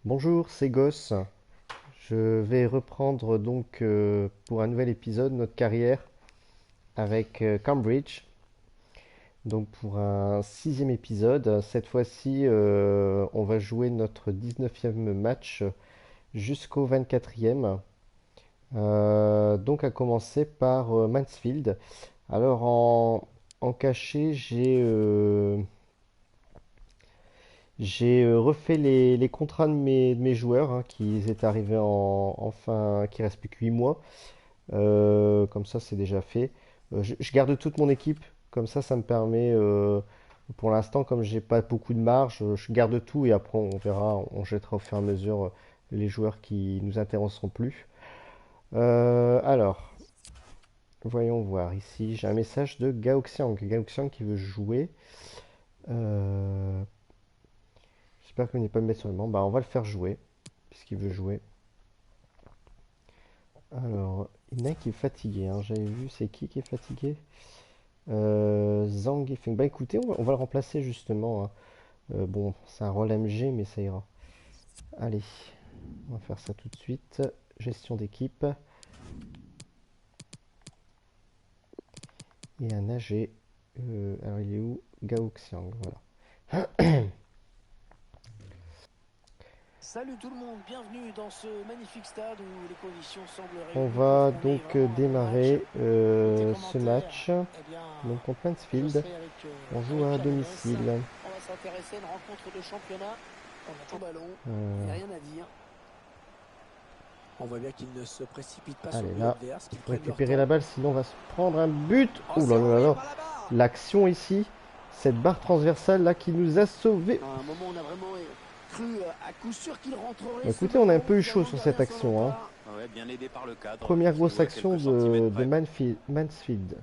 Bonjour, c'est Goss. Je vais reprendre pour un nouvel épisode notre carrière avec Cambridge. Donc pour un sixième épisode, cette fois-ci on va jouer notre 19e match jusqu'au 24e. Donc à commencer par Mansfield. Alors en cachet, j'ai refait les contrats de mes joueurs hein, qui étaient arrivés enfin, qui reste plus que 8 mois. Comme ça, c'est déjà fait. Je garde toute mon équipe. Comme ça me permet, pour l'instant, comme j'ai pas beaucoup de marge, je garde tout et après on verra, on jettera au fur et à mesure les joueurs qui nous intéresseront plus. Alors, voyons voir ici. J'ai un message de Gaoxiang. Gaoxiang qui veut jouer. Euh, J'espère qu'il n'est pas me mettre sur le banc. Bah, on va le faire jouer puisqu'il veut jouer. Alors, il y en a un qui est fatigué, hein. J'avais vu, c'est qui est fatigué? Zhang Yifeng. Bah écoutez, on va le remplacer justement, hein. Bon, c'est un rôle MG, mais ça ira. Allez, on va faire ça tout de suite. Gestion d'équipe. Et un AG. Alors il est où? Gao Xiang, voilà. Salut tout le monde, bienvenue dans ce magnifique stade où les conditions semblent On réunies pour va qu'on ait donc vraiment un bon match. démarrer Côté ce commentaire, match. eh bien, Donc contre je Mansfield. serai On joue avec à Pierre Ménès. domicile. On va s'intéresser à une rencontre de championnat. On attend le ballon, il n'y Euh, a rien à dire. On voit bien qu'ils ne se précipitent pas sur le Allez but là, adverse, qu'ils faut prennent leur récupérer la temps. balle, sinon on va se prendre un but. Oh, Ouh là c'est là là renvoyé là. par la barre. L'action ici, cette barre transversale là qui nous a sauvés. À un moment, on a vraiment cru à coup sûr qu'il rentrerait Bah, ce écoutez, on a un ballon. peu eu chaud Finalement, le sur cette gardien s'en action, hein. empare. Ouais, bien aidé par le cadre Première qui grosse jouait à action quelques centimètres de près. Mansfield.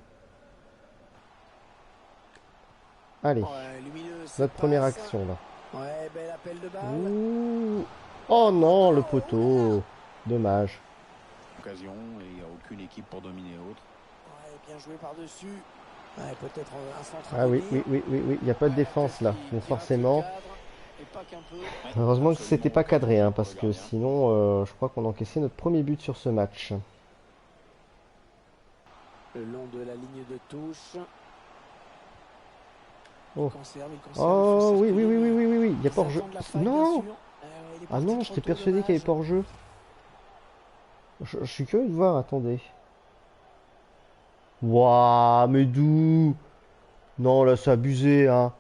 Allez, Ouais, lumineuse cette notre première passe. action là. Ouais, bel appel de balle. Ouh. Oh non, le poteau. Dommage. Occasion et il n'y a aucune équipe pour dominer autre. Ouais, bien joué par-dessus. Ouais, peut-être un centre à Ah oui, venir. oui, oui, oui, oui. Il n'y a pas de Ouais, la tête défense là. Donc qui rate le forcément, cadre. Et pas qu'un peu. Ouais, heureusement que c'était absolument pas aucun cadré, danger hein, pour le parce que gardien. sinon, je crois qu'on encaissait notre premier but sur ce match. Le long de la ligne de touche. Oh, Il conserve, il faut oh, oui, oui, circuler, oui, oui, mais oui, oui, oui. Il y a il pas hors-jeu. s'attend de la faille, bien Non! sûr. Il est Ah parti non, trop j'étais tôt, persuadé qu'il n'y avait dommage. pas hors-jeu. Je suis curieux de voir, attendez. Waouh, mais d'où? Non, là, c'est abusé, hein.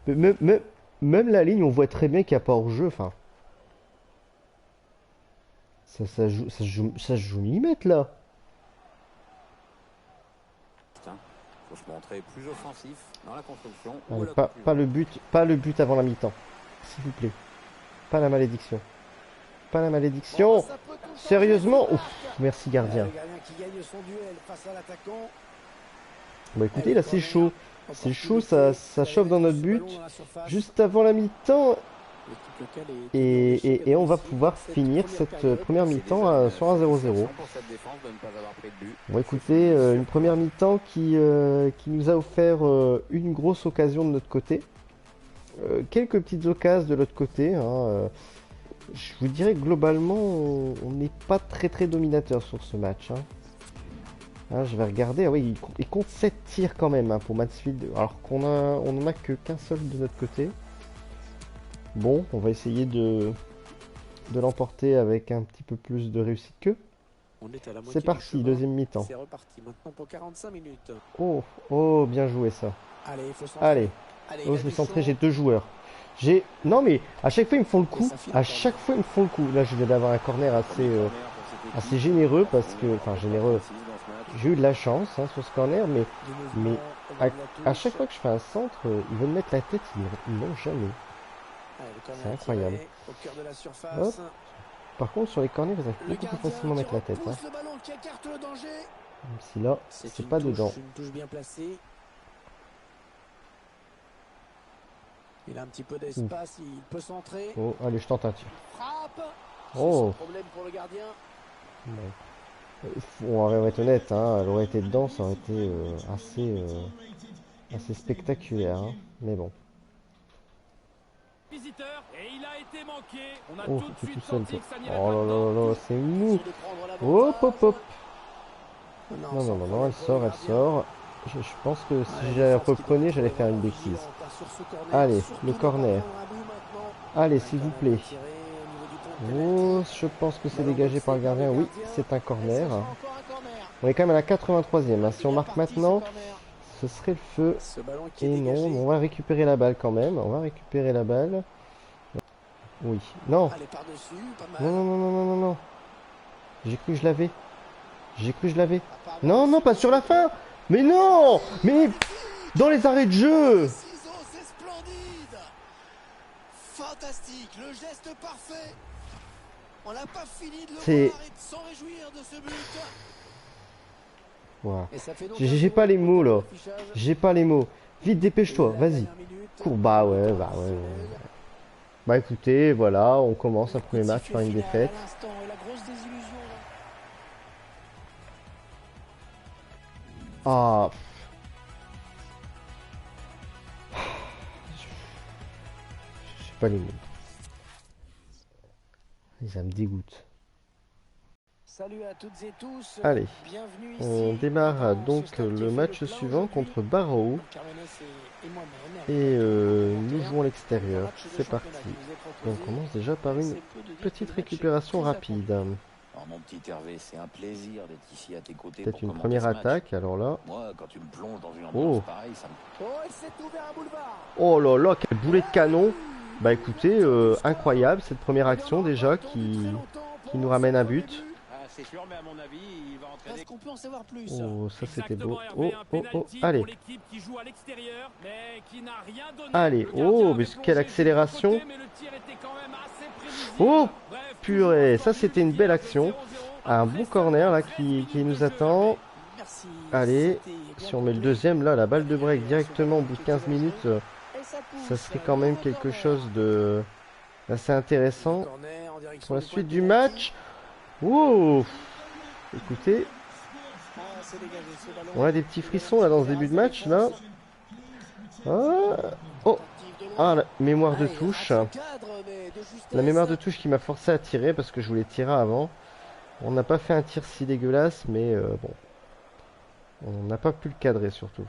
Même, même, même la ligne, on voit très bien qu'il n'y a pas hors-jeu. Enfin, ça se joue millimètre, là. Il faut se montrer plus offensif dans la construction ou Allez, à la pas conclusion. le but avant la mi-temps. S'il vous plaît. Pas la malédiction. Pas la Bon, bah, malédiction. ça peut tout changer, c'est Sérieusement? Ouf, Marc. merci, gardien. Le gardien qui gagne son duel face à l'attaquant. Bon, Et écoutez, le là, c'est corner. chaud. C'est chaud, ça, Opportunité ça d'aller chauffe dans mettre notre ce ballon but. dans la surface. Juste avant la mi-temps. L'équipe locale est toujours Et, déçue et- mais et on va réussie pouvoir par cette finir première cette période. première C'est mi-temps déjà une sur un 0-0. satisfaction pour cette défense de ne pas avoir pris de but. Bon, Il faut souligner écoutez, une surtout première ça. mi-temps qui nous a offert une grosse occasion de notre côté. Quelques petites occasions de l'autre côté, hein. Je vous dirais que globalement, on n'est pas très très dominateur sur ce match, hein. Hein, je vais regarder. Ah oui, il compte 7 tirs quand même hein, pour Mansfield, alors on en a que qu'un seul de notre côté. Bon, on va essayer de l'emporter avec un petit peu plus de réussite qu'eux. On est à la C'est moitié du parti, chemin. deuxième mi-temps. C'est reparti maintenant pour 45 minutes. Oh, oh, bien joué ça. Allez, il faut centrer. Allez, Allez, oh, il a je vais du centrer, champ. j'ai deux joueurs. Non mais, à chaque fois ils me font le Et coup. ça file À en chaque corner. fois ils me font le coup. Là, je viens d'avoir un corner Premier corner pour cette assez équipe. généreux parce que, On enfin est généreux. offensif dans ce match. J'ai eu de la chance hein, sur ce corner, mais, Du mais mouvement au à, bas de la à touche. chaque fois que je fais un centre, ils veulent mettre la tête, ils n'ont jamais. Allez, le corner C'est est incroyable. tiré au cœur de la Hop. surface. Par contre, sur les corners, ils arrivent Le beaucoup plus gardien facilement à qui mettre la tête, hein. repousse le ballon, qui écarte le danger. Même si là, c'est pas dedans. Une touche bien placée. Il a un petit peu Ouf. d'espace, il peut centrer. Oh, allez, je tente un tir. Frappe. C'est Oh. sans problème pour le gardien. Bon. On va être honnête, hein, elle aurait été dedans, ça aurait été assez spectaculaire, hein. Mais bon. Visiteur et il a été manqué. On a Oh, tout de c'est suite tout seul, senti toi. que ça n'irait Oh pas là dedans. là là, c'est mou. Essayer de prendre Hop, hop, hop. l'avantage. Non, non, non, non, elle sans sort, faute, elle gardien. sort. Je pense que Ouais, si la je défense qui doit reprenais, être j'allais faire une vraiment bêtise. vigilante, hein, sur ce corner. Allez, Surtout le ne pas corner. prendre un but maintenant. Allez, Ouais, s'il quand vous même plaît. tiré au niveau du point de Oh, pénalty. je pense que c'est Ballon dégagé par boxé le par gardien. Oui, c'est un Et ce corner. sera encore un corner. On est quand même à la 83e. Hein. Si on Bien marque parti, ce maintenant, corner. ce serait le feu. Ce ballon qui est Et non, dégagé. on va récupérer la balle quand même. On va récupérer la balle. Oui. Non. Allez, par-dessus, pas Non, mal. non, non, non, non, non, non. J'ai cru que je l'avais. J'ai cru que je l'avais. Ah, pardon, Non, non, pas sur la fin. Mais non. Mais dans les arrêts de jeu. Ciseaux, c'est splendide. Fantastique, le geste parfait. On n'a pas fini de le C'est- voir et de s'en réjouir de ce but. Voilà. Et ça fait donc J'ai un pas les tour mots, là. d'affichage. J'ai pas les mots. Vite, dépêche-toi. Et la Vas-y. dernière minute, Cours. Bah ouais, bah ouais. Bah écoutez, voilà, on commence un premier match par une Sifflet final défaite. à l'instant, et la grosse désillusion, là. Ah. Je sais pas les mots. Et ça me dégoûte. Salut à toutes et tous. Allez, Bienvenue on ici démarre dans ce donc stade qui le fait match plein suivant aujourd'hui. contre Barrow. Carmenès et moi-même. Et Avec nous jouons à un l'extérieur. match de C'est championnat parti. qui nous est Et on proposé. commence déjà par une C'est peu de dire que petite le match est récupération très rapide. Alors, mon petit Hervé, c'est un plaisir d'être ici à tes côtés Peut-être pour une commenter première ce match. attaque, alors là. Moi, quand tu me plonges dans une ambiance Oh, pareille, ça me... Oh, il s'est ouvert un boulevard. oh là là, quel boulet de canon! Bah écoutez, incroyable cette première action déjà qui nous ramène un but. Ah, c'est sûr, mais à mon avis, il va entraîner. Est-ce qu'on peut en savoir plus? Oh, ça c'était beau. Exactement, Hervé, Oh, un oh, oh, penalty allez, pour l'équipe qui joue à l'extérieur, mais qui n'a rien donné. allez, Le gardien oh, avait mais plongé quelle du accélération! côté, mais le tir était quand même assez prévisible. Oh, Bref, purée, toujours ça c'était une belle action. 0-0 Un après bon corner là seulement 13 qui minutes nous de jeu, attend. Hervé. Merci. Allez, C'était bien si on met le complet. deuxième là, la balle de break directement au bout de 15 minutes, Et ça ça pousse. serait quand même Nouveau quelque corner. chose de assez intéressant Corner en direction pour la du point suite de du pénalty. match. Oh, écoutez, Ah, c'est dégagé, ce ballon. on a des petits frissons là dans ce début de match là. Ah, oh, Tentative de loin. ah, la mémoire de Allez, touche. rate le cadre, mais de justesse. La mémoire de touche qui m'a forcé à tirer parce que je voulais tirer avant. On n'a pas fait un tir si dégueulasse, mais bon, on n'a pas pu le cadrer surtout.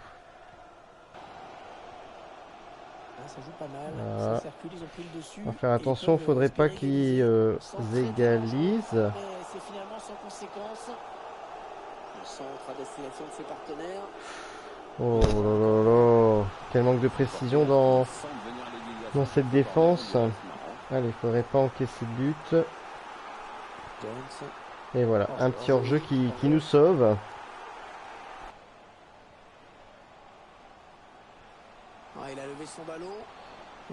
Ah, ça joue pas mal. Ah. Ça circule, ils ont pris le dessus. On va faire Et attention, ils peuvent faudrait pas espérer qu'ils égaliser sans très égalisent. dérangeant. Mais c'est finalement sans conséquence. Le centre à destination de ses partenaires. Oh là là là, quel manque de précision dans cette défense. Allez, faudrait pas encaisser de but. Jones. Et voilà, un petit hors-jeu qui nous sauve. Ah, il a levé son ballon.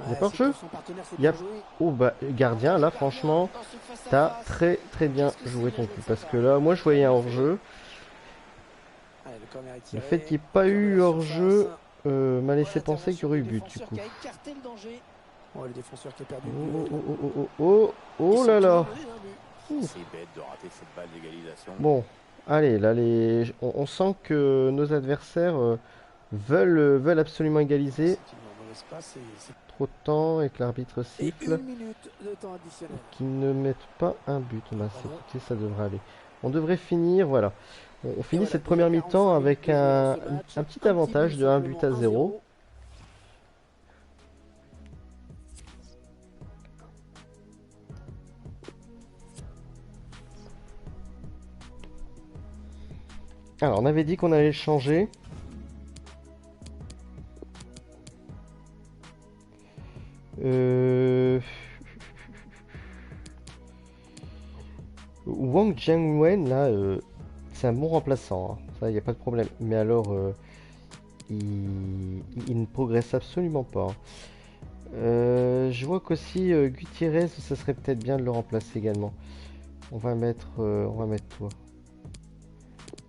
Il y a pas hors-jeu? Son partenaire s'est Il y a- bien joué. Oh bah, gardien, là franchement, Dans ce face à t'as face. très très bien Qu'est-ce que joué c'est ton bien coup. joué de Parce sa que part. là, moi je voyais un hors-jeu. Allez, le corner est Le tiré. fait qu'il n'y ait pas eu Corner hors-jeu surface. m'a laissé Voilà, penser qu'il y aurait eu but du défenseur coup. qui a écarté le danger. Oh, le défenseur qui a perdu Oh, le oh, duel. oh, oh, oh, oh, oh là là. C'est bête de rater cette balle d'égalisation. Bon, allez, là, on sent que nos adversaires veulent absolument égaliser. C'est une mauvaise passe et Trop de temps et que l'arbitre c'est siffle. 1 minute de temps additionnel. Qu'ils ne mettent pas un but. Bah, écoutez, ça devrait aller. On devrait finir, voilà. On finit voilà, cette déjà première 45 mi-temps avec minutes de jeu un dans ce match. petit avantage de 1 but à 0. Alors, on avait dit qu'on allait le changer. Wang Jianwen, là, c'est un bon remplaçant, hein. Ça, il n'y a pas de problème. Mais alors, il ne progresse absolument pas. Je vois qu'aussi Gutiérrez, ça serait peut-être bien de le remplacer également. On va mettre toi.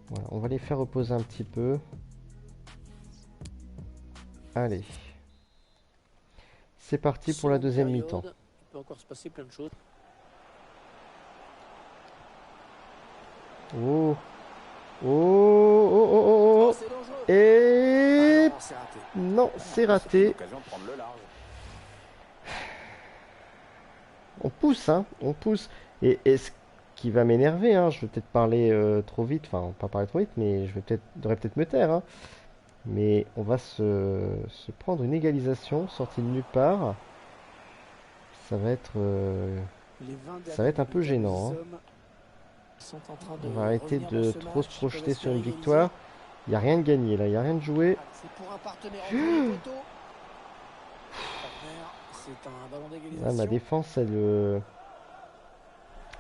Voilà, on va les faire reposer un petit peu. Allez. C'est parti pour la deuxième mi-temps. Il peut encore se passer plein de choses. Oh. Oh, oh, oh, oh, oh. C'est dangereux. Et Ah non, c'est raté. non, c'est raté. L'occasion de prendre le large. On pousse, hein, on pousse. Et ce qui va m'énerver, hein, je vais peut-être parler trop vite, enfin pas parler trop vite, mais devrais peut-être me taire, hein. Mais on va se prendre une égalisation sortie de nulle part. Ça va être, Les 20 ça va dernières être un peu minutes à gênant, hein. Nizom sont en train On de va arrêter revenir dans de ce trop se match. Ils peuvent projeter sur une espérer victoire. égaliser. Il n'y a rien de gagné là, il n'y a rien de joué. C'est pour un partenaire entre les poteaux. Partenaire, c'est un ballon Ah, d'égalisation. ma défense,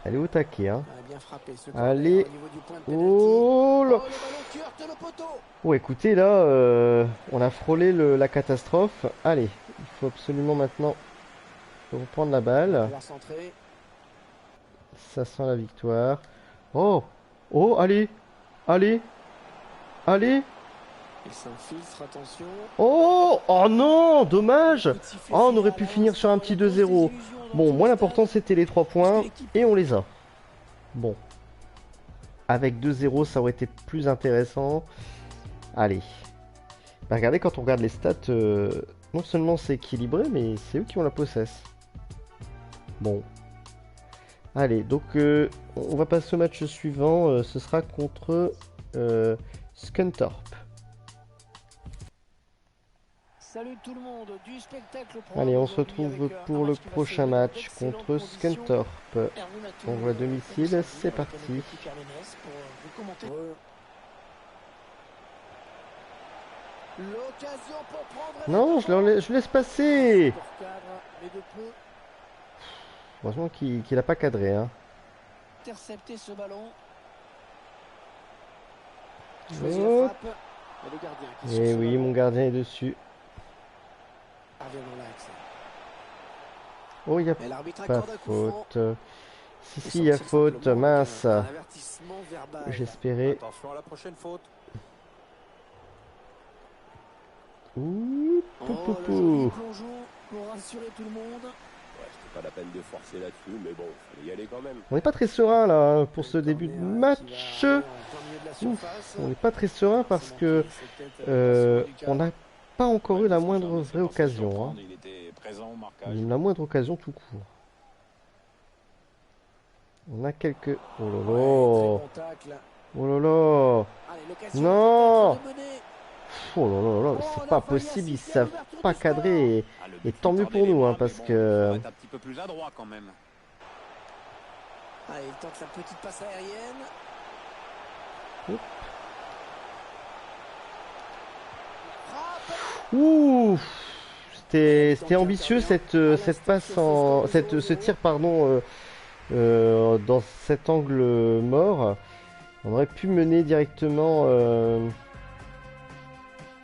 elle est au taquet, hein. On a bien frappé ce Allez. corner au niveau du point de pénalty. Oh Oh, là. le ballon qui heurte le poteau. Oh, écoutez, là, on a frôlé la catastrophe. Allez, il faut absolument maintenant reprendre la On va balle. pouvoir centrer. Ça sent la victoire. Oh, oh, allez, allez, allez. Il s'infiltre, attention. Oh, oh non, dommage. Coup de sifflet Oh, on aurait final pu à finir sur un l'instant, petit la grosse 2-0. désillusion dans Bon, tout moi le l'important stade. c'était les 3 points Parce que l'équipe- et on les a. Bon. Avec 2-0, ça aurait été plus intéressant. Allez. Bah, regardez, quand on regarde les stats, non seulement c'est équilibré, mais c'est eux qui ont la possesse. Bon. Allez, donc on va passer au match suivant. Ce sera contre Scunthorpe. Salut tout le monde, du spectacle. Allez, on se retrouve pour le prochain match contre Scunthorpe. On voit à domicile, c'est parti. L'occasion pour prendre Non, je laisse passer. Pour cadre, mais de peu Heureusement qu'il a pas cadré, hein. intercepter ce ballon. Hop. Choisit la frappe. Et le gardien qui Et sur ce oui, ballon. mon gardien est dessus. Parvient dans l'axe. Oh, il n'y a Mais l'arbitre pas accorde un coup franc. faute. Si, il y a Sortir faute, simplement avec mince. un avertissement verbal. J'espérais. Attention à la prochaine faute. Ouh, Oh, pou, pou, le joli pou. plongeon pour rassurer tout le monde. Ouais, c'était pas la peine de forcer là-dessus, mais bon, fallait y aller quand même. On n'est pas très serein là hein, pour ce Le début de corner match. qui va aller en plein milieu de la surface. On n'est pas très serein parce C'est que manqué, c'est peut-être on n'a pas encore eu la Ouais, moindre c'est vraie pas censé occasion, hein. surprendre, il était présent au marquage. La moindre occasion tout court. On a quelques. Oh là Ouais, très là. bon tacle. Oh là là. Allez, l'occasion Non. peut-être de mener. Oh là là là. Oh, C'est on a pas failli possible. Ils assister à savent l'ouverture pas du cadrer. Ah, le Et but tant qui mieux tordait pour les nous, hein, bras, parce mais bon, que- faut être un petit peu plus adroit quand même. Allez, il tente la petite passe aérienne. Oup. Frappe. Ouh. C'était ambitieux cette passe ce tir pardon dans cet angle mort. On aurait pu mener directement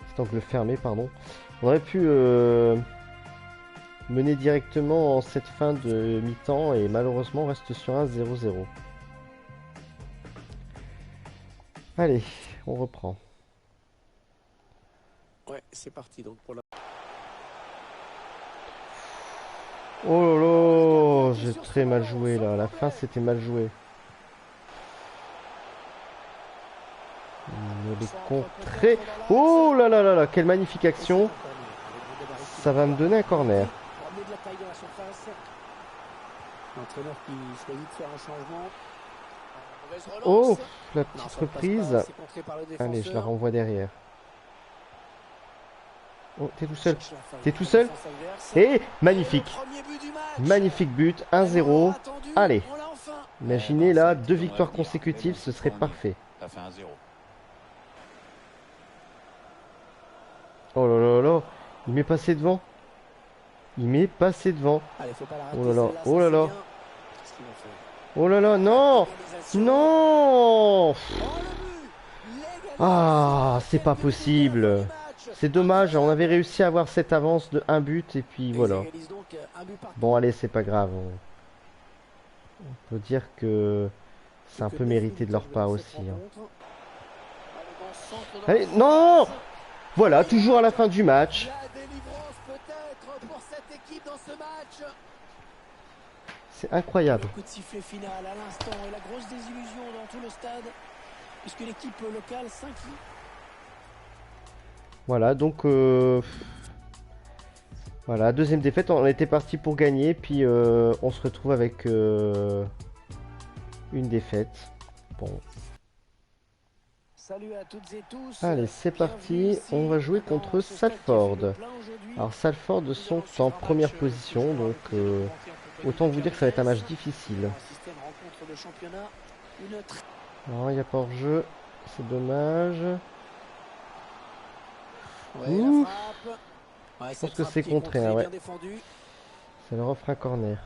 cet angle fermé pardon. On aurait pu mener directement en cette fin de mi-temps et malheureusement on reste sur un 0-0. Allez, on reprend. Ouais, c'est parti donc pour la. Oh là là, j'ai très mal joué là. À la fin, c'était mal joué. Il est contré. Oh là là là là, quelle magnifique action. Ça va me donner un corner. Pour amener de la taille dans la surface. L'entraîneur qui choisit de faire un changement. Mauvaise relance. Oh, la Non, petite ça ne passe reprise. pas, c'est contré par le Allez, je la défenseur. renvoie derrière. Oh, t'es tout seul. Cherche la faille T'es de tout la seul. défense adverse. Et magnifique. Le premier but du match. Magnifique but, On 1-0. l'a attendu, Allez. on l'a enfin. Imaginez Ouais, non, là, ça, 2 on victoires devrait venir. consécutives, Mais bon, ce c'est serait pas mieux. parfait. Ça fait un 0. Oh là là là, il m'est passé devant. Il m'est passé devant. Allez, faut pas la rater, Oh là là, celle-là, oh ça, là là. c'est bien. Qu'est-ce qu'il a fait? Oh là là, non. L'égalisation. Non. Oh, le but. L'égalisation. Ah, c'est pas Quelques minutes possible. de la fin du match. C'est dommage, on avait réussi à avoir cette avance de 1 but et puis Ils voilà. égalisent donc un but partout. Bon allez, c'est pas grave. On peut dire que c'est un Que peu neuf mérité de leur minutes part dans aussi, cette hein. rencontre. Allez, bon centre dans Allez, la non. surface. Voilà, toujours à la fin du match. La délivrance peut-être pour cette équipe dans ce match. C'est incroyable. Le coup de sifflet final à l'instant et la grosse désillusion dans tout le stade puisque l'équipe locale s'incline. Voilà, donc Voilà, deuxième défaite, on était parti pour gagner, puis on se retrouve avec une défaite. Bon, Salut à toutes et tous. allez, c'est Bienvenue parti, ici on va jouer dans contre ce stade qui a fait le Salford. plein aujourd'hui. Alors Salford Nous sont allons suivre en un première match que position, je vais avoir donc le plaisir de commenter en compagnie autant de vous dire que Pierre ça va être un match Ménès. difficile. Nous allons assister à une rencontre de championnat. Une très... Non, il n'y a pas hors-jeu, c'est dommage. Ouais, la Ouf, frappe. Ouais, je pense cette que frappe c'est qui est contré, hein, contrée, ouais. bien défendue. Ça leur offre un corner.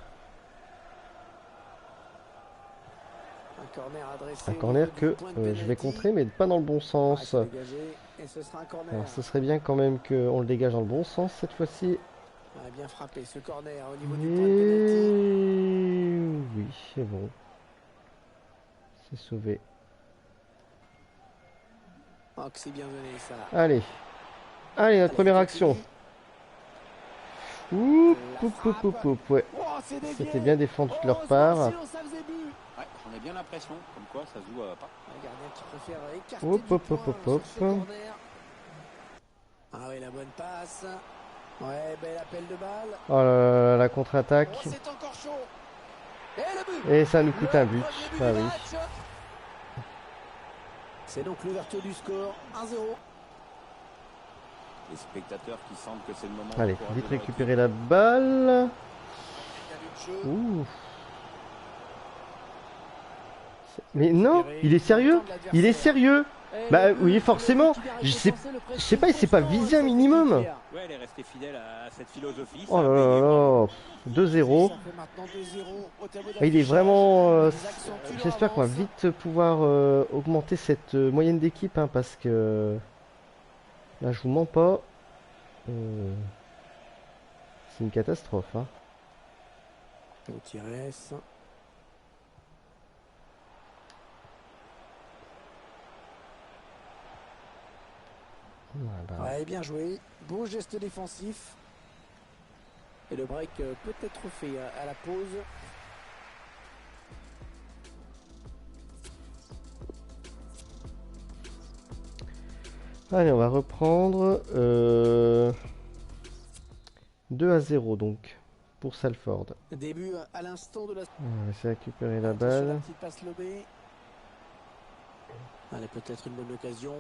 Un corner adressé Un au corner niveau du que point de je vais pénalty. contrer, mais pas dans le bon Ouais, sens. c'est dégagé et ce sera un corner. Alors ce serait bien quand même qu'on le dégage dans le bon sens cette fois-ci. Ouais, bien frappé ce corner au niveau du point de pénalty. Et oui, c'est bon. C'est sauvé. Oh, que c'est bien donné ça. Allez. Allez, notre Allez, première continue. action. Oup, La poup, poup, poup, frappe. poup, ouais. Oh, c'est dévié. C'était bien défendu de leur Heureusement, part. sinon ça faisait but. Ouais, j'en ai bien l'impression, comme quoi ça se joue pas. Un gardien qui préfère écarter Hop, du hop, point hop, hop, hop. sur ce corner. Ah oui, la bonne passe. Ouais, bel appel de balle. Oh là là, la contre-attaque. Oh, c'est encore chaud. Et le but. Et ça nous coûte Le un but. premier but Bah du oui. match. C'est donc l'ouverture du score. 1-0. Les spectateurs qui sentent que c'est le moment. Allez, d'encourager vite leur récupérer la balle. Il y a du jeu. Ouh. Mais non, il est sérieux? Il est sérieux? Et Bah le but, oui, le forcément. but qui va Je sais, récompenser le je sais pas, il s'est pas prestige visé un constant de minimum. cette équipe. Ouais, elle est restée fidèle à cette philosophie. Oh ça là a là payé, bravo. là. 2-0. Ça fait maintenant 2-0 au tableau Ah, il est d'affichage. vraiment. Ils accentuent leur J'espère qu'on va avance. vite pouvoir augmenter cette moyenne d'équipe, hein, parce que là, je vous mens pas. C'est une catastrophe, hein. Gutiérrez. Voilà. Ouais, bien joué. Beau geste défensif. Et le break peut être fait à la pause. Allez, on va reprendre 2-0 donc pour Salford. Début à l'instant de la... On va essayer de récupérer la Attention, la balle. petite passe lobée. Allez, peut-être une bonne occasion.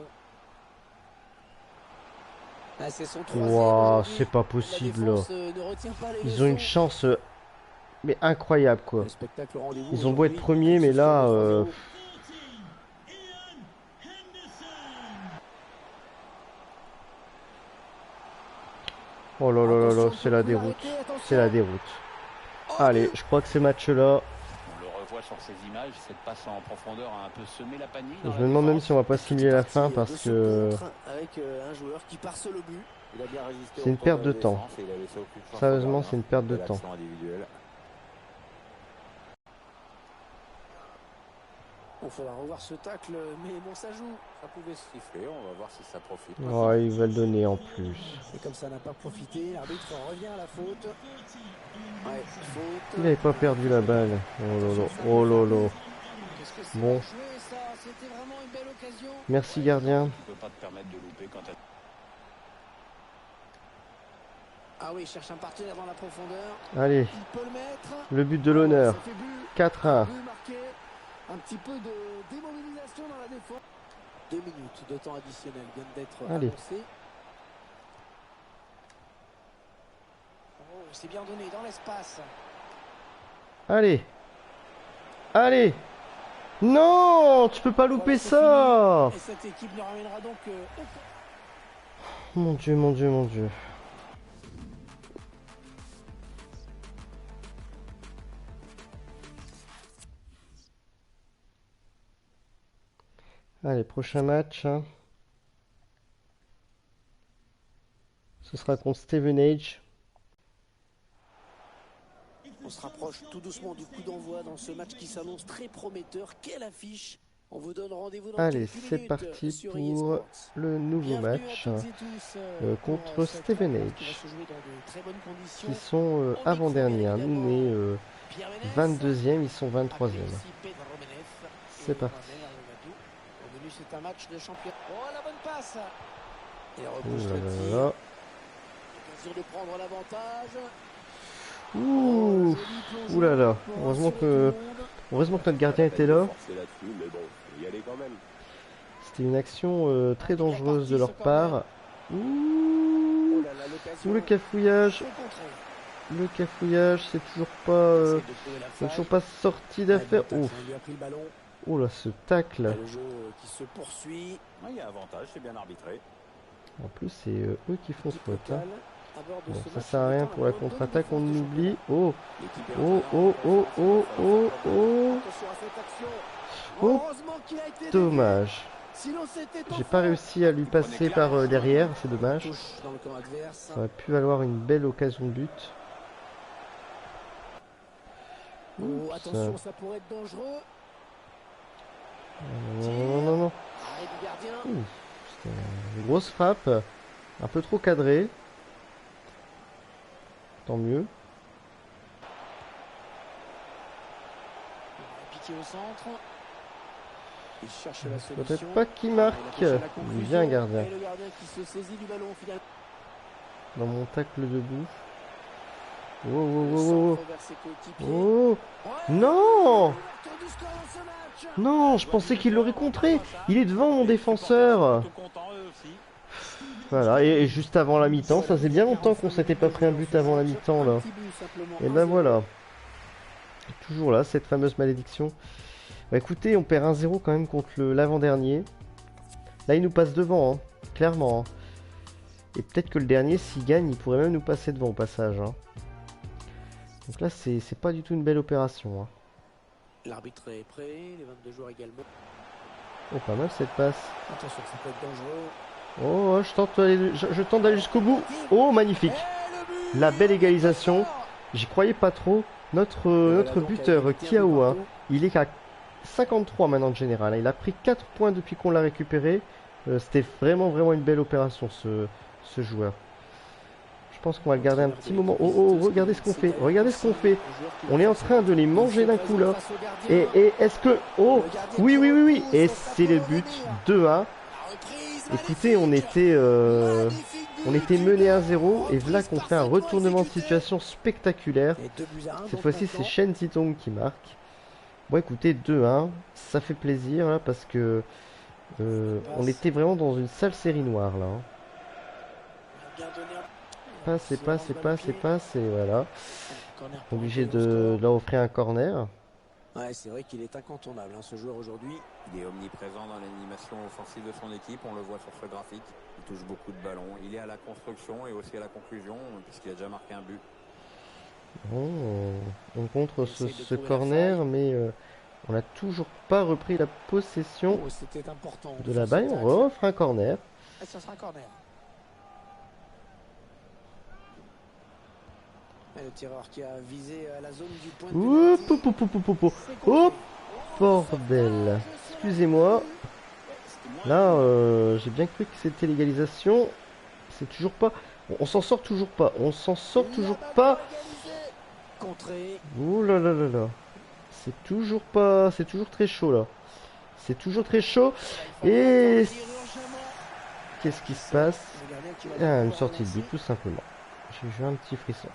Ah, c'est son troisième Waouh, aujourd'hui. c'est pas La possible là. défense ne retient pas les Ils ont une leçons. chance mais incroyable quoi. Le spectacle au rendez-vous Ils ont beau être aujourd'hui, premiers, avec mais ce là, score de 3-0. oh là là là là, Attention, c'est la faut plus déroute. l'arrêter, attention. C'est la déroute. Oh, Allez, but. je crois que ces matchs-là, On le revoit sur ces images, cette passe en profondeur a un peu semé la panique. je me demande même si on va pas simuler la fin parce que Avec un joueur qui part seul au but. Il a bien résisté c'est une au perte retour de la temps. défense et il a laissé aucune chance au Sérieusement, gardien. c'est une perte de Belle temps. action individuelle. Il faudra revoir ce tacle, mais bon, ça joue. Ça pouvait se siffler, on va voir si ça profite. Oh, il va le donner en plus. Et comme ça n'a pas profité, l'arbitre revient à la faute. Ouais, faute. Il n'avait pas perdu la balle. Oh là là, oh là là. Qu'est-ce que c'est Bon. bien joué, ça. C'était vraiment une belle occasion. Merci gardien. Tu peux pas te permettre de louper quand elle... Ah oui, il cherche un partenaire dans la profondeur. Allez, Il peut le mettre. le but de l'honneur. Ça fait but. 4-1. But marqué. Un petit peu de démobilisation dans la défense. 2 minutes de temps additionnel viennent d'être Allez. annoncés. Oh, c'est bien donné dans l'espace. Allez. Allez. Non, tu peux pas louper Voilà, c'est ça. fini. Et cette équipe ne ramènera donc aucun. Mon Dieu, mon Dieu, mon Dieu. Allez, prochain match, hein. Ce sera contre Stevenage. On se rapproche tout doucement du coup d'envoi dans ce match qui s'annonce très prometteur. Quelle affiche! On vous donne rendez-vous dans Allez, quelques c'est minutes parti sur pour eSports. le nouveau Bienvenue match à toutes et tous, contre pour cette Stevenage, rencontre qui va se jouer dans de très bonnes conditions. qui sont Au avant-derniers. micro, Hein. bien Nous, on est évidemment, Pierre Ménès, 22e, ils sont 23e. appelé aussi Pedro Menez, C'est et parti. moi-même, Amadou. Au menu, c'est un match de champion. Oh, la bonne passe! Et Ouh repousse là le là tir. là. Attention de prendre l'avantage. Ouh, ouh là là. Heureusement que notre gardien était là. C'était une action très dangereuse de leur part. Ouh, ouh, le cafouillage. Le cafouillage, c'est toujours pas sorti d'affaire. Oh, oh là, ce tacle. Le jeu qui se poursuit. Il y a avantage, c'est bien arbitré. En plus, c'est eux qui font faute. Hein. Bon, ça sert à rien pour la contre-attaque, on oublie. Oh, oh, oh, oh, oh, oh, oh. Oh, dommage. J'ai pas réussi à lui passer par derrière, c'est dommage. Ça aurait pu valoir une belle occasion de but. Oh, attention, ça pourrait être dangereux. Non, non, non. Arrêt du gardien. C'était une grosse frappe, un peu trop cadrée. Tant mieux. Piqué au centre. Il cherche la solution. Peut-être pas qui marque. Il vient un gardien. Et le gardien qui se saisit du ballon finalement. Dans mon tacle debout. Oh, oh, oh, oh, oh. Non! Non, je pensais qu'il l'aurait contré. Il est devant mon défenseur. Voilà, et juste avant la mi-temps, ça faisait bien longtemps qu'on s'était pas pris un but avant la mi-temps là. Et ben voilà. Toujours là, cette fameuse malédiction. Bah écoutez, on perd 1-0 quand même contre l'avant-dernier. Là, il nous passe devant, hein, clairement. Hein. Et peut-être que le dernier, s'il gagne, il pourrait même nous passer devant au passage. Hein. Donc là, c'est pas du tout une belle opération. Hein. L'arbitre est prêt, les 22 joueurs également. Oh, pas mal cette passe. Attention, ça peut être dangereux. Oh, je tente d'aller jusqu'au bout. Oh, magnifique. La belle égalisation. J'y croyais pas trop. Notre buteur, Kiaoua, il est à 53 maintenant de général. Il a pris 4 points depuis qu'on l'a récupéré. C'était vraiment une belle opération, ce joueur. Je pense qu'on va le garder un petit moment. Oh, oh, regardez ce qu'on fait. Regardez ce qu'on fait. On est en train de les manger d'un coup là. Et est-ce que... Oh, oui. Et c'est le but. 2-1. Écoutez, on était mené 1-0 et voilà qu'on fait un retournement de situation spectaculaire. Cette fois-ci, c'est Shen Zitong qui marque. Bon, écoutez, 2-1, ça fait plaisir là, parce que on était vraiment dans une sale série noire là. Hein. Passe et voilà. Obligé de leur offrir un corner. Ouais, c'est vrai qu'il est incontournable, hein, ce joueur aujourd'hui. Il est omniprésent dans l'animation offensive de son équipe, on le voit sur ce graphique. Il touche beaucoup de ballons, il est à la construction et aussi à la conclusion, puisqu'il a déjà marqué un but. Bon, on contre ce corner, mais on n'a toujours pas repris la possession de la balle. On refera un corner. Ça sera un corner. Le tireur qui a visé la zone du point de penalty. Oh, bordel. Excusez-moi. Là, j'ai bien cru que c'était l'égalisation. C'est toujours pas... On s'en sort toujours pas. Ouh là là là là. C'est toujours pas... C'est toujours très chaud là. C'est toujours très chaud. Et... Qu'est-ce qui se passe? Une sortie de but, tout simplement. J'ai eu un petit frisson.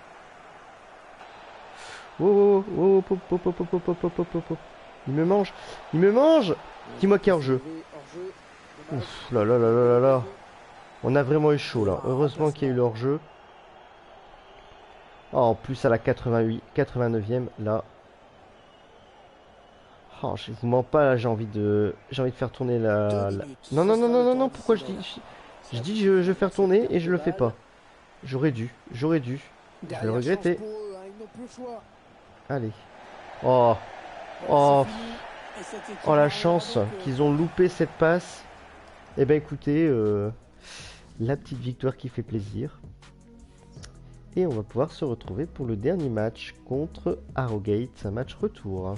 Oh, il me mange. Dis-moi qu'il y a hors-jeu. Ouf, là là là là là là. On a vraiment eu chaud là. Heureusement qu'il y a eu le hors-jeu. Oh, en plus à la 89e là. Oh, je vous mens pas là, j'ai envie de faire tourner la... Non, pourquoi je dis je vais faire tourner et je le fais pas. J'aurais dû. Je vais le regretter. Allez. Oh, la chance qu'ils ont loupé cette passe. Eh ben écoutez, la petite victoire qui fait plaisir. Et on va pouvoir se retrouver pour le dernier match contre Harrogate, un match retour.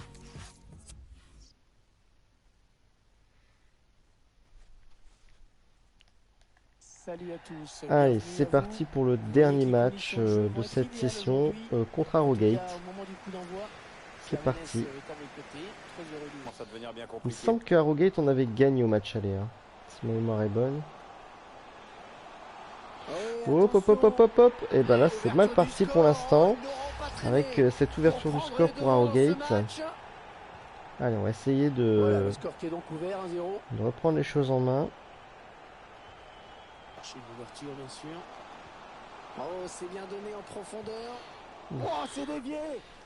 Salut à tous. Allez, c'est parti pour le dernier match de cette session contre Harrogate. C'est parti. Il me semble qu'à Harrogate on avait gagné au match aller, hein, si ma mémoire est bonne. Hop, hop, hop, hop, hop, hop. Et ben là, c'est mal parti pour l'instant. Avec cette ouverture du score pour Harrogate. Allez, on va essayer Voilà, de le score qui est donc ouvert, 1-0. reprendre les choses en main. Chercher une ouverture, bien sûr. Oh, c'est bien donné en profondeur. Oh, c'est dévié.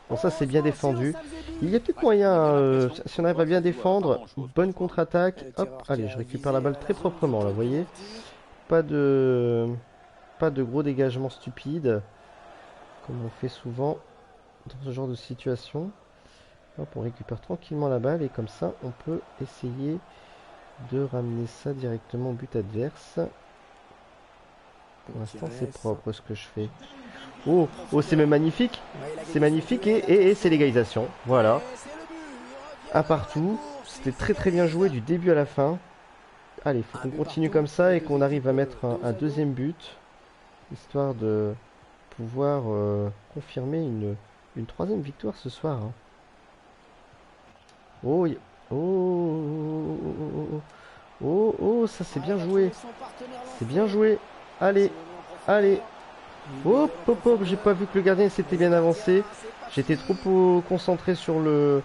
Bon, ça, c'est bien défendu. Ça faisait but. Il y a peut-être Ouais, moyen, on a l'impression si on arrive à bien qu'on joue à pas défendre, grand-chose, une bonne parfois. contre-attaque. Le Hop, tireur qui allez, a je récupère visé la balle la très zone proprement, là, vous voyez. penalty. Pas de gros dégagement stupide, comme on fait souvent dans ce genre de situation. Hop, on récupère tranquillement la balle et comme ça, on peut essayer de ramener ça directement au but adverse. Pour l'instant, c'est propre ce que je fais. Oh, oh, c'est même magnifique. Ouais, il a C'est gagné magnifique son duel, et attention. c'est l'égalisation. Voilà, Et c'est le but. Il revient un dans la partout. course, C'était il très très bien joué du début à la fin. Allez, il faut Un qu'on but continue partout, comme ça les et deux qu'on arrive à équipes, mettre dos un à dos. deuxième but, histoire de pouvoir confirmer une troisième victoire ce soir, hein. Oh, oh, oh, oh, oh, oh, ça c'est Ah, bien il va joué. trouver son partenaire C'est lancé. bien joué. Allez, C'est donné en profondeur. allez. Une Hop, duel en hop, hop, j'ai profondeur. pas vu que le gardien s'était bien avancé. C'est pas J'étais fini. trop concentré sur le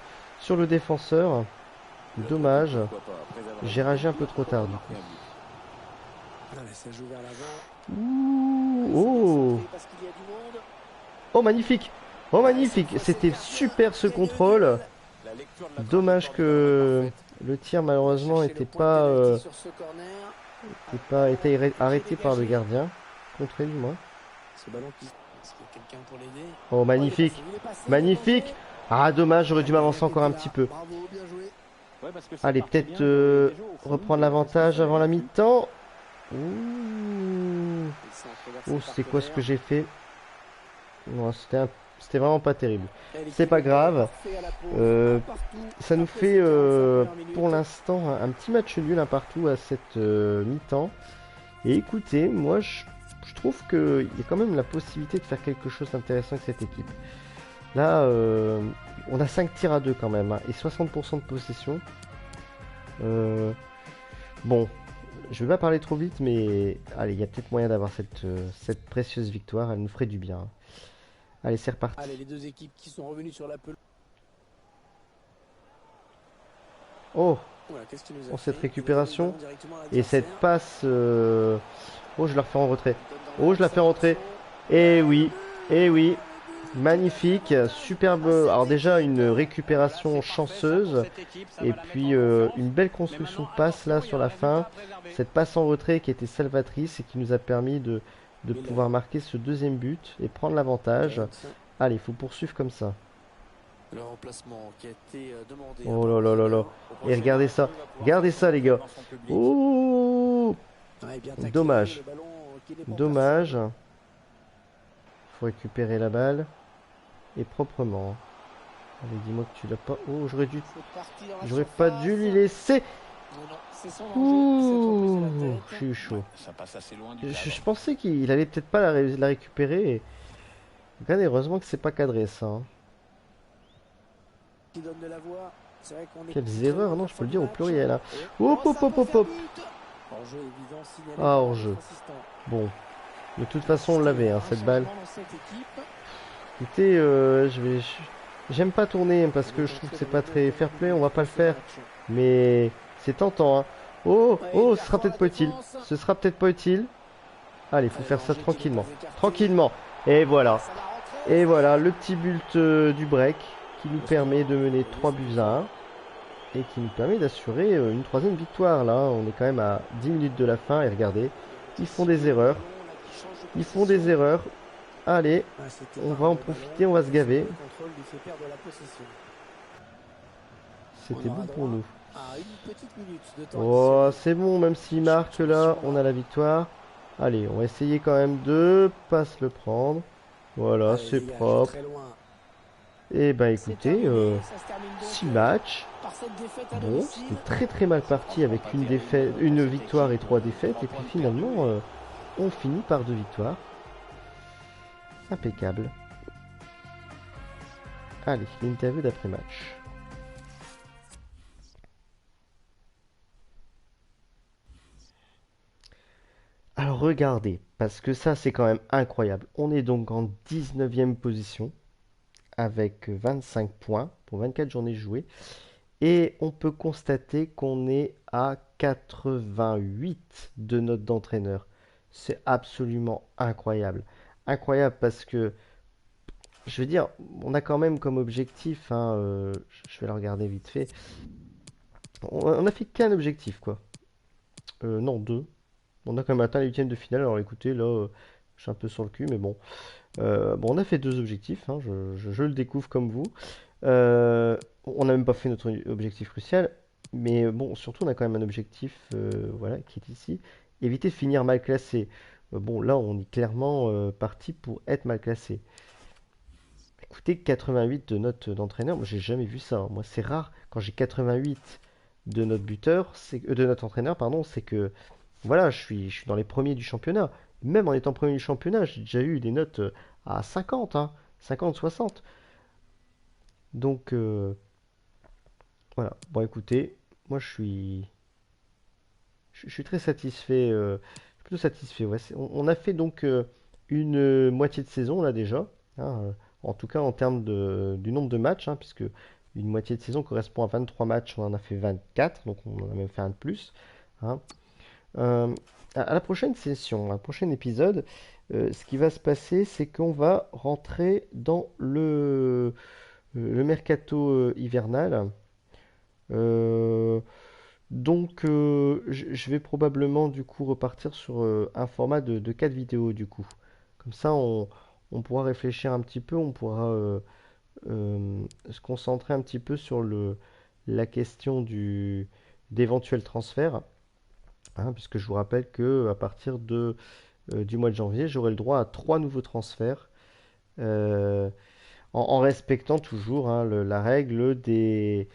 défenseur. Dommage. Pourquoi pas, après avoir J'ai été réagi un déçu, peu trop pourquoi tard pas du marquer coup. un but. Allez, ça joue vers l'avant. Ouh, C'est bien oh, centré parce qu'il y a du monde. oh magnifique. Oh magnifique. C'était super ce contrôle. La lecture de la Dommage trajectoire du gardien est que parfaite. le tir On va malheureusement chercher n'était le point de pas, pénalty sur ce corner. été arrêté par le Dégagé. gardien. Contré du moins. Ce ballon qui... Est-ce qu'il y a quelqu'un pour l'aider? Oh magnifique. Il est passé, Magnifique. il est Ah dommage, j'aurais danger. dû m'avancer encore un petit peu. Bravo, bien joué. Ouais, parce que ça Allez, partait peut-être bien, il voyait déjà au fond, reprendre mais l'avantage qu'est-ce que ça avant la avait mi-temps. Ouh. Il centre vers Oh, ses c'est quoi ce que partenaires. j'ai fait? Non, c'était vraiment pas terrible. Et l'équipe C'est pas est grave. parfaite à la pause. Euh, Un partout Ça nous après fait ces 45 premières minutes. pour l'instant un petit match nul un partout à cette mi-temps. Et écoutez, moi je trouve qu'il y a quand même la possibilité de faire quelque chose d'intéressant avec cette équipe. Là, on a 5 tirs à 2 quand même, hein, et 60% de possession. Bon, je vais pas parler trop vite, mais allez, il y a peut-être moyen d'avoir cette précieuse victoire, elle nous ferait du bien. Allez, c'est reparti. Allez, les deux équipes qui sont revenues sur la pelouse. Oh, Voilà, qu'est-ce qu'il nous a Oh, fait? cette récupération. Il va donner le ballon directement à et cette l'adversaire. passe... Oh, je la refais en retrait. Il donne dans Oh, je la fais rentrer. Et oui, et oui. Magnifique, superbe. Alors déjà une récupération chanceuse. Et puis une belle construction de passe là sur la fin. Cette passe en retrait qui était salvatrice et qui nous a permis de pouvoir marquer ce deuxième but et prendre l'avantage. Allez, il faut poursuivre comme ça. Le remplacement qui a été demandé. Oh là là là là. Et regardez ça les gars. Oh, Ouais, bien taclé, dommage. le ballon qui n'est pas en Dommage. place. Faut récupérer la balle. Et proprement. Allez, dis-moi que tu l'as pas. Oh, C'est parti dans la j'aurais pas surface. dû lui laisser. Non, non, c'est son danger. Il s'est trop Ouh, posé la je tête. suis chaud. Ça passe assez loin du Je cadre. pensais qu'il allait peut-être pas la récupérer. Et... Regardez, heureusement que c'est pas cadré ça, hein. Qui donne de la voix. C'est vrai qu'on est Quelles très erreurs, loin non, de je la peux le fin dire du au match. pluriel, hein. Oh, Hop, hop, ça hop, peut hop, faire hop. but. Hors-jeu évident signalé Ah, par hors-jeu. notre assistant. Bon, de toute façon, on l'avait, hein, Un cette balle. changement dans cette équipe. Écoutez, j'aime pas tourner parce que je trouve que c'est pas très fair play. On va pas le faire, mais c'est tentant, hein. Oh, oh, ce sera peut-être pas utile. Ce sera peut-être pas utile. Allez, il faut faire ça tranquillement. Tranquillement. Et voilà. Ça va rentrer. Et voilà, le petit but du break qui nous permet de mener 3 buts à 1 et qui nous permet d'assurer une troisième victoire. Là, on est quand même à 10 minutes de la fin et regardez, ils font des erreurs. Ils font des erreurs. Allez, Ah, c'était on pas va en le ballon. profiter, on va se gaver. Le contrôle lui fait perdre la possession. C'était On aura bon droit pour nous. à une petite minute de temps Oh, additionnel. c'est bon, même s'il marque là, on a la victoire. Allez, on va essayer quand même de pas se le prendre. Voilà, Allez, c'est dégage, propre. très loin. Et ben C'est écoutez, terminé, ça se termine donc 6 matchs. par cette défaite à Bon, domicile. c'était très très mal parti avec une défaite, une victoire et 3 défaites. Et puis finalement, on finit par 2 victoires. Impeccable. Allez, l'interview d'après-match. Alors, regardez, parce que ça c'est quand même incroyable. On est donc en 19e position avec 25 points pour 24 journées jouées. Et on peut constater qu'on est à 88 de notes d'entraîneur. C'est absolument incroyable. Incroyable parce que, je veux dire, on a quand même comme objectif, hein, je vais la regarder vite fait, on a fait qu'un objectif, quoi. Non, deux. On a quand même atteint les huitièmes de finale. Alors écoutez, là, je suis un peu sur le cul, mais bon. Bon, on a fait deux objectifs, hein, je le découvre comme vous. On n'a même pas fait notre objectif crucial, mais bon, surtout on a quand même un objectif voilà, qui est ici. Éviter de finir mal classé. Bon, là on est clairement parti pour être mal classé. Écoutez, 88 de notes d'entraîneur, moi j'ai jamais vu ça, hein. Moi c'est rare quand j'ai 88 de notes buteur, de notes entraîneur, pardon, c'est que voilà, je suis dans les premiers du championnat. Même en étant premier du championnat, j'ai déjà eu des notes à 50, hein, 50, 60. Donc voilà. Bon, écoutez, moi je suis très satisfait. Je suis plutôt satisfait. Ouais. On a fait donc une moitié de saison là déjà, hein, en tout cas en termes du nombre de matchs, hein, puisque une moitié de saison correspond à 23 matchs, on en a fait 24, donc on en a même fait un de plus, hein. Euh, à la prochaine session, à un prochain épisode, ce qui va se passer, c'est qu'on va rentrer dans le mercato hivernal. Euh, donc, je vais probablement du coup repartir sur un format de 4 vidéos du coup. Comme ça, on pourra réfléchir un petit peu, on pourra se concentrer un petit peu sur la question d'éventuels transferts, hein, puisque je vous rappelle que à partir du mois de janvier, j'aurai le droit à 3 nouveaux transferts, euh, en respectant toujours, hein, la règle de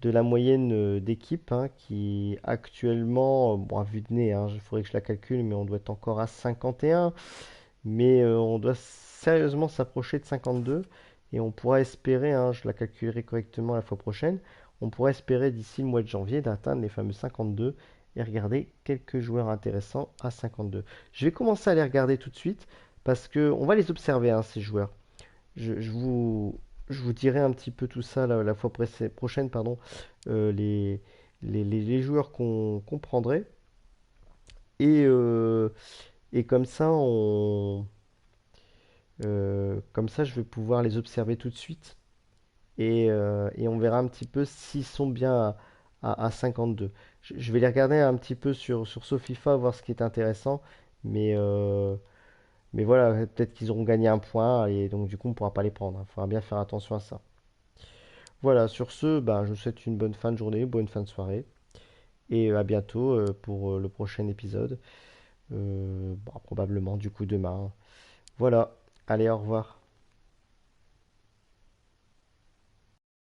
la moyenne d'équipe, hein, qui actuellement, bon, à vue de nez, hein, il faudrait que je la calcule, mais on doit être encore à 51, mais on doit sérieusement s'approcher de 52, et on pourra espérer, hein, je la calculerai correctement la fois prochaine, on pourra espérer d'ici le mois de janvier d'atteindre les fameux 52 et regarder quelques joueurs intéressants à 52. Je vais commencer à les regarder tout de suite parce que on va les observer, hein, ces joueurs. Je vous dirai un petit peu tout ça la fois prochaine, pardon, les, les joueurs qu'on prendrait. Et, et comme ça, je vais pouvoir les observer tout de suite. Et on verra un petit peu s'ils sont bien à 52. Je vais les regarder un petit peu sur SoFIFA, voir ce qui est intéressant. Mais, euh, mais voilà, peut-être qu'ils auront gagné un point et donc du coup on ne pourra pas les prendre. Il faudra bien faire attention à ça. Voilà, sur ce, ben, je vous souhaite une bonne fin de journée, bonne fin de soirée. Et à bientôt pour le prochain épisode. Bon, probablement du coup demain. Voilà, allez, au revoir.